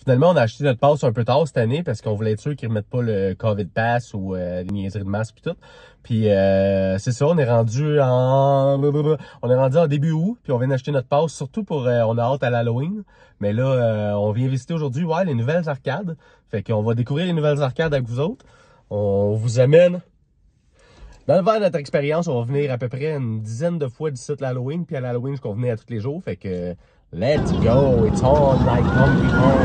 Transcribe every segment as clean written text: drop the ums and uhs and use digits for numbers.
Finalement, on a acheté notre passe un peu tard cette année parce qu'on voulait être sûr qu'ils remettent pas le COVID Pass ou les niaiseries de masque puis tout. Puis c'est ça, on est rendu en début août, puis on vient d'acheter notre passe, surtout pour on a hâte à l'Halloween. Mais là, on vient visiter aujourd'hui les nouvelles arcades. Fait qu'on va découvrir les nouvelles arcades avec vous autres. On vous amène dans le verre de notre expérience. On va venir à peu près une dizaine de fois d'ici l'Halloween, puis à l'Halloween, je convenais à tous les jours. Fait que let's go, it's on like Hungry Home.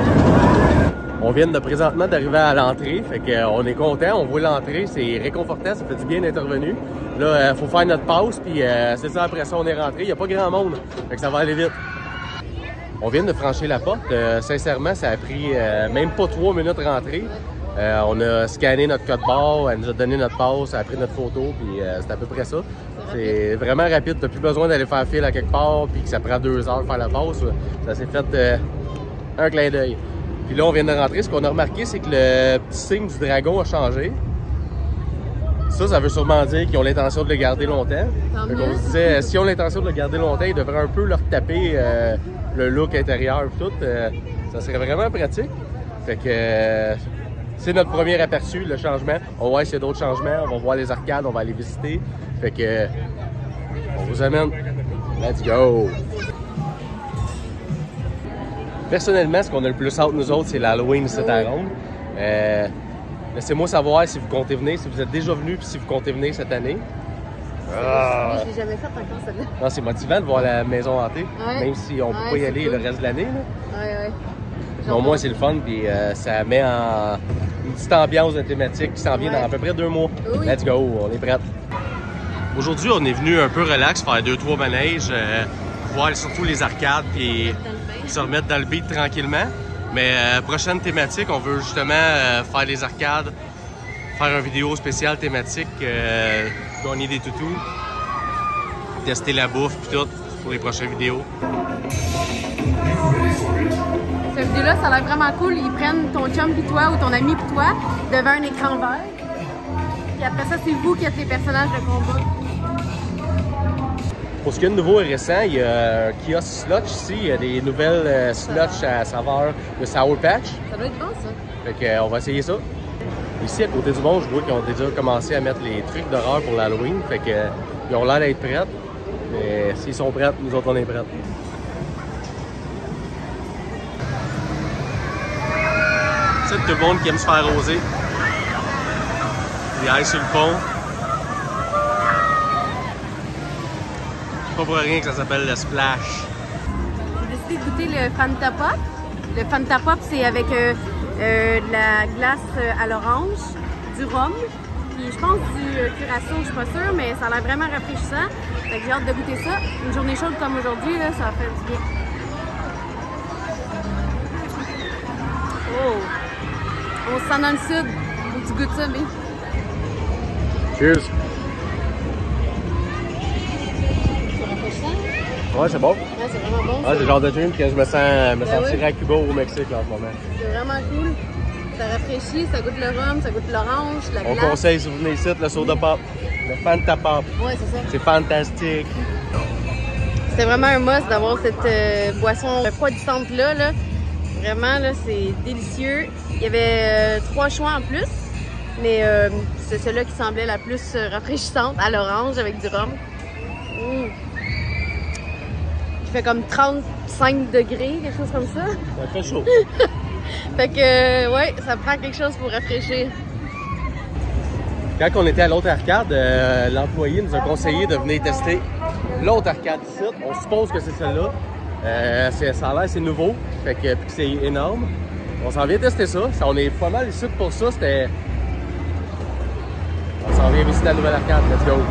On vient de présentement d'arriver à l'entrée, fait qu'on est content, on voit l'entrée, c'est réconfortant, ça fait du bien d'être revenu. Là, faut faire notre pause, puis c'est ça, après ça, on est rentré. Il n'y a pas grand monde, fait que ça va aller vite. On vient de franchir la porte. Sincèrement, ça a pris même pas 3 minutes de rentrer. On a scanné notre code barre, elle nous a donné notre passe, elle a pris notre photo, puis c'est à peu près ça. C'est vraiment rapide, t'as plus besoin d'aller faire fil à quelque part, puis que ça prend 2 heures de faire la passe. Ça s'est fait un clin d'œil. Puis là, on vient de rentrer. Ce qu'on a remarqué, c'est que le petit signe du dragon a changé. Ça veut sûrement dire qu'ils ont l'intention de le garder longtemps. Donc on se disait, si on a l'intention de le garder longtemps, ils devraient un peu leur taper le look intérieur et tout. Ça serait vraiment pratique. Fait que c'est notre premier aperçu, le changement. On va voir s'il y a d'autres changements. On va voir les arcades, on va aller visiter. Fait que on vous amène. Let's go! Personnellement, ce qu'on a le plus hâte, nous autres, c'est l'Halloween cette ronde. Laissez-moi savoir si vous comptez venir, si vous êtes déjà venu, puis si vous comptez venir cette année. Je l'ai jamais fait encore, celle-là. Non, c'est motivant de voir la maison hantée, même si on ne peut pas y aller cool. Le reste de l'année. Mais au moins, c'est le fun, puis ça met en une petite ambiance de thématique qui s'en vient dans à peu près 2 mois. Oui. Let's go, on est prêts. Aujourd'hui, on est venu un peu relax, faire 2-3 manèges, voir surtout les arcades, puis se remettre dans le beat tranquillement. Mais prochaine thématique, on veut justement faire les arcades, faire une vidéo spéciale thématique, gagner des toutous, tester la bouffe puis tout pour les prochaines vidéos. Cette vidéo-là, ça a l'air vraiment cool. Ils prennent ton chum pis toi ou ton ami pis toi devant un écran vert. Puis après ça, c'est vous qui êtes les personnages de combat. Pour ce qui est de nouveau et récent, il y a un kiosque slotch ici. Il y a des nouvelles slotch à saveur de Sour Patch. Ça doit être bon, ça. Fait qu'on va essayer ça. Ici, à côté du monde, je vois qu'ils ont déjà commencé à mettre les trucs d'horreur pour l'Halloween. Fait qu'ils ont l'air d'être prêts. Mais s'ils sont prêts, nous autres, on est prêts. C'est tout le monde qui aime se faire arroser. Il aille sur le pont. Pas pour rien que ça s'appelle le Splash. J'ai décidé de goûter le Fanta Pop. Le Fanta Pop, c'est avec de la glace à l'orange, du rhum, puis je pense du curaçao, je suis pas sûre, mais ça a l'air vraiment rafraîchissant. Fait que j'ai hâte de goûter ça. Une journée chaude comme aujourd'hui, ça va faire du bien. Oh! On se sent dans le sud. Faut que tu goûtes ça, mais... Cheers! Ouais, c'est bon. Ouais, c'est vraiment bon. C'est le genre de drink que je me sentirais à Cuba ou au Mexique là, en ce moment. C'est vraiment cool. Ça rafraîchit, ça goûte le rhum, ça goûte l'orange, la glace. On conseille, si vous venez ici, le soda pop. Le Fanta Pop. Ouais, c'est ça. C'est fantastique. C'était vraiment un must d'avoir cette boisson refroidissante-là. Là. Vraiment, là, c'est délicieux. Il y avait 3 choix en plus, mais c'est celle-là qui semblait la plus rafraîchissante, à l'orange avec du rhum. Il fait comme 35 degrés, quelque chose comme ça. Ça fait chaud. Fait que, ouais, ça prend quelque chose pour rafraîchir. Quand on était à l'autre arcade, l'employé nous a conseillé de venir tester l'autre arcade ici. On suppose que c'est celle-là. Ça a l'air c'est nouveau, fait que c'est énorme. On s'en vient tester ça. On est pas mal ici pour ça. On s'en vient visiter la nouvelle arcade. Let's go!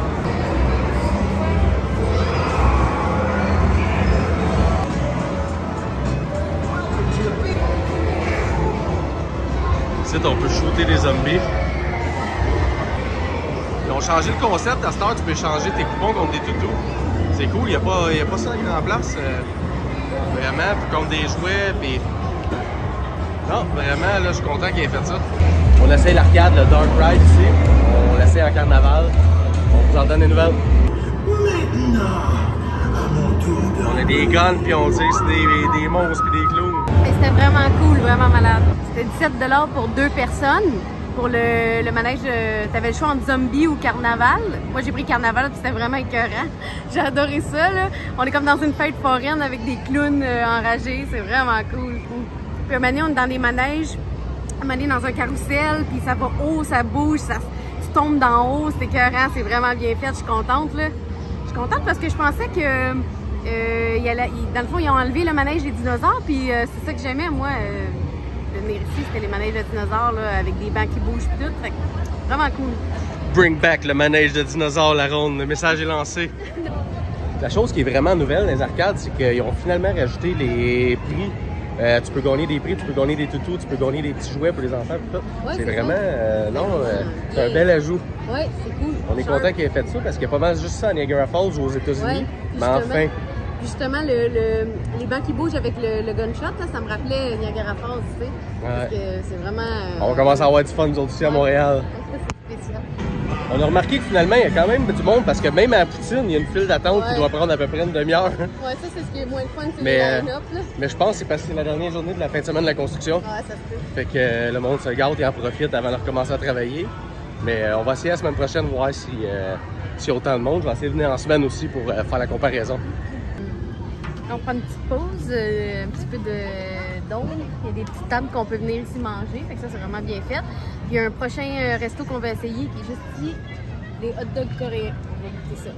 Ici, on peut shooter des zombies. Ils ont changé le concept. À cette heure, tu peux changer tes coupons contre des toutous. C'est cool, il n'y a pas ça à grand place. Vraiment, puis contre des jouets, puis... Non, vraiment, là, je suis content qu'il ait fait ça. On essaie l'arcade, le Dark Ride ici. On l'essaie en carnaval. On vous en donne des nouvelles. Maintenant, à mon On a des guns, puis on dit c'est des monstres, puis des clowns. C'était vraiment cool, vraiment malade. C'était 17 $ pour 2 personnes. Pour le manège, t'avais le choix entre zombie ou carnaval. Moi, j'ai pris carnaval, puis c'était vraiment écœurant. J'ai adoré ça, là. On est comme dans une fête foraine avec des clowns enragés. C'est vraiment cool. Puis un moment donné, on est dans des manèges. Un moment donné, dans un carrousel, puis ça va haut, ça bouge, tu tombes d'en haut. C'est écœurant, c'est vraiment bien fait. Je suis contente, là. Je suis contente parce que je pensais que, dans le fond, ils ont enlevé le manège des dinosaures, puis c'est ça que j'aimais, moi. De venir ici, c'était les manèges de dinosaures là, avec des bancs qui bougent et tout. Fait que, vraiment cool. Bring back le manège de dinosaures, la ronde. Le message est lancé. La chose qui est vraiment nouvelle dans les arcades, c'est qu'ils ont finalement rajouté les prix. Tu peux gagner des prix, tu peux gagner des toutous, tu peux gagner des petits jouets pour les enfants. Ouais, c'est vraiment, c'est un bel ajout. Oui, c'est cool. On est content qu'ils aient fait ça parce qu'il y a pas mal juste ça à Niagara Falls ou aux États-Unis. Mais enfin. Justement, les bancs qui bougent avec le gunshot, là, ça me rappelait Niagara Falls, tu sais. Parce que c'est vraiment... On commence à avoir du fun, nous autres, ici à Montréal. C'est spécial. On a remarqué que finalement, il y a quand même du monde parce que même à Poutine, il y a une file d'attente qui doit prendre à peu près une demi-heure. Ouais, ça, c'est ce qui est moins le fun, c'est le line-up. Mais je pense que c'est parce que c'est la dernière journée de la fin de semaine de la construction. Ouais, ça se peut. Fait que le monde se gâte et en profite avant de recommencer à travailler. Mais on va essayer la semaine prochaine de voir s'il y a autant de monde. Je vais essayer de venir en semaine aussi pour faire la comparaison. On prend une petite pause, un petit peu d'ombre. Il y a des petites tables qu'on peut venir ici manger. Fait que ça, c'est vraiment bien fait. Puis il y a un prochain resto qu'on va essayer qui est juste ici, les hot dogs coréens. On va goûter ça.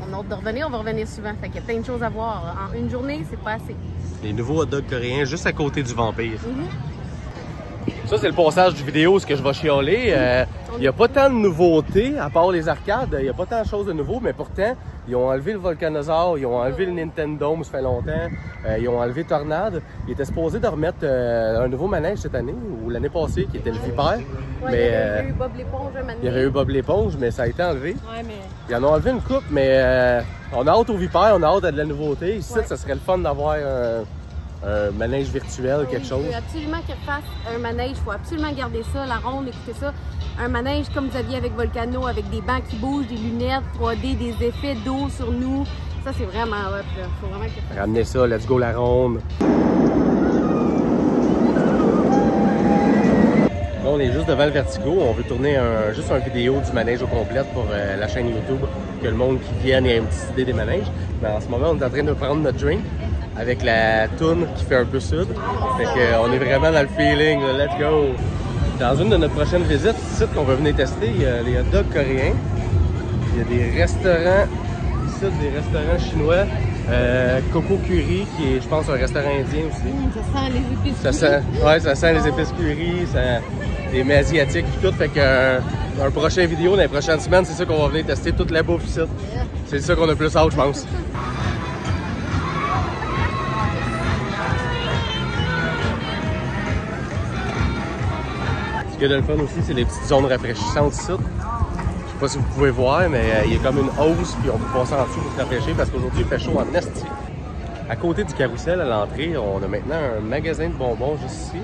On a hâte de revenir, on va revenir souvent. Fait qu'il y a plein de choses à voir. En une journée, c'est pas assez. Les nouveaux hot dogs coréens juste à côté du vampire. Ça, c'est le passage du vidéo, ce que je vais chialer. Il n'y a pas tant de nouveautés, à part les arcades. Il n'y a pas tant de choses de nouveau, mais pourtant, ils ont enlevé le Volcanosaur, ils ont enlevé le Nintendo, ça fait longtemps. Ils ont enlevé Tornade. Ils étaient supposés de remettre un nouveau manège cette année, ou l'année passée, qui était le Vipère. Ouais, mais, il y avait eu Bob l'éponge maintenant. Il y avait eu Bob l'éponge, mais ça a été enlevé. Ouais, mais... Ils en ont enlevé une coupe, mais on a hâte au Vipère, on a hâte à de la nouveauté. Ici, ça serait le fun d'avoir un manège virtuel, quelque chose. Il faut absolument qu'ils refassent un manège, il faut absolument garder ça, la ronde, écoutez ça. Un manège comme vous aviez avec Volcano, avec des bancs qui bougent, des lunettes 3D, des effets d'eau sur nous. Ça, c'est vraiment hot, là. Faut vraiment qu'ils refassent. Ramenez ça, let's go la ronde. Là, on est juste devant le Vertigo. On veut tourner juste une vidéo du manège au complet pour la chaîne YouTube, que le monde qui vienne ait une petite idée des manèges. Mais en ce moment, on est en train de prendre notre drink avec la toune qui fait un peu sud. Fait qu'on est vraiment dans le feeling, là. Let's go! Dans une de nos prochaines visites, site qu'on va venir tester, il y a les hot dogs coréens. Il y a des restaurants, ici, des restaurants chinois. Coco Curry, qui est, je pense, un restaurant indien aussi. Ça sent les épices. Ça sent les épices curry, des mets asiatiques et tout. Fait qu'un prochain vidéo dans les prochaines semaines, c'est ça qu'on va venir tester toute la bouffe ici. C'est ça qu'on a plus hâte, je pense. Ce qui est de le fun aussi, c'est les petites zones rafraîchissantes ici. Je sais pas si vous pouvez voir, mais il y a comme une hausse, puis on peut passer en dessous pour se rafraîchir parce qu'aujourd'hui il fait chaud en esti. À côté du carrousel, à l'entrée, on a maintenant un magasin de bonbons juste ici.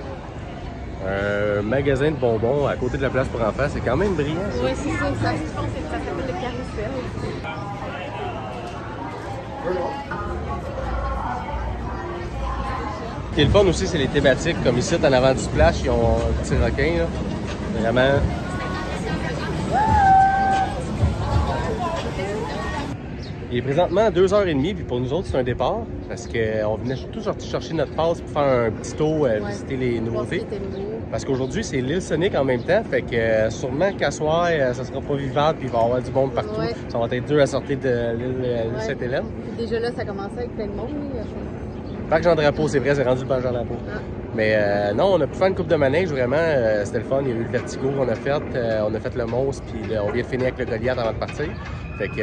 Un magasin de bonbons à côté de la place pour enfants, c'est quand même brillant. Oui, c'est ça, je pense que ça s'appelle le carrousel. Ce qui est le fun aussi, c'est les thématiques. Comme ici, en avant du splash, ils ont un petit requin. Là. Vraiment. Il est présentement 2h30, puis pour nous autres, c'est un départ. Parce qu'on venait tout chercher notre passe pour faire un petit tour, visiter les nouveautés. Parce qu'aujourd'hui, c'est l'île Sonic en même temps. Fait que sûrement qu'à soir, ça sera pas vivable, puis il va y avoir du monde partout. Ouais. Ça va être dur à sortir de l'île Sainte-Hélène. Déjà là, ça commençait avec plein de monde. Parc Jean-Drapeau, c'est vrai, c'est rendu le Parc Jean-Drapeau. Ah. Mais non, on a pu faire une coupe de manège, vraiment, c'était le fun. Il y a eu le Vertigo qu'on a fait le monstre, puis on vient de finir avec le Goliath avant de partir. Fait que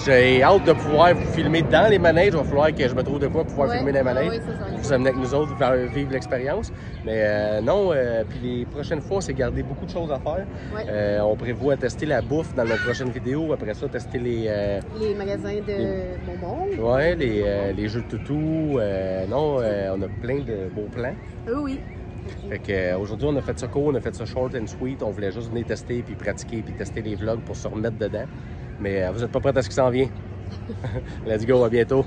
j'ai hâte de pouvoir vous filmer dans les manèges. Il va falloir que je me trouve de quoi pouvoir filmer les manèges. Vous amener avec nous autres, vivre l'expérience. Mais non, puis les prochaines fois, c'est garder beaucoup de choses à faire. Ouais. On prévoit tester la bouffe dans notre prochaine vidéo. Après ça, tester les magasins de bonbons. Ouais, les jeux de toutou. Non, on a plein de beaux plans. Oui. Fait qu'aujourd'hui, on a fait ça court, on a fait ça short and sweet. On voulait juste venir tester, puis pratiquer, puis tester les vlogs pour se remettre dedans. Mais vous n'êtes pas prêts à ce qui s'en vient. Let's go, à bientôt.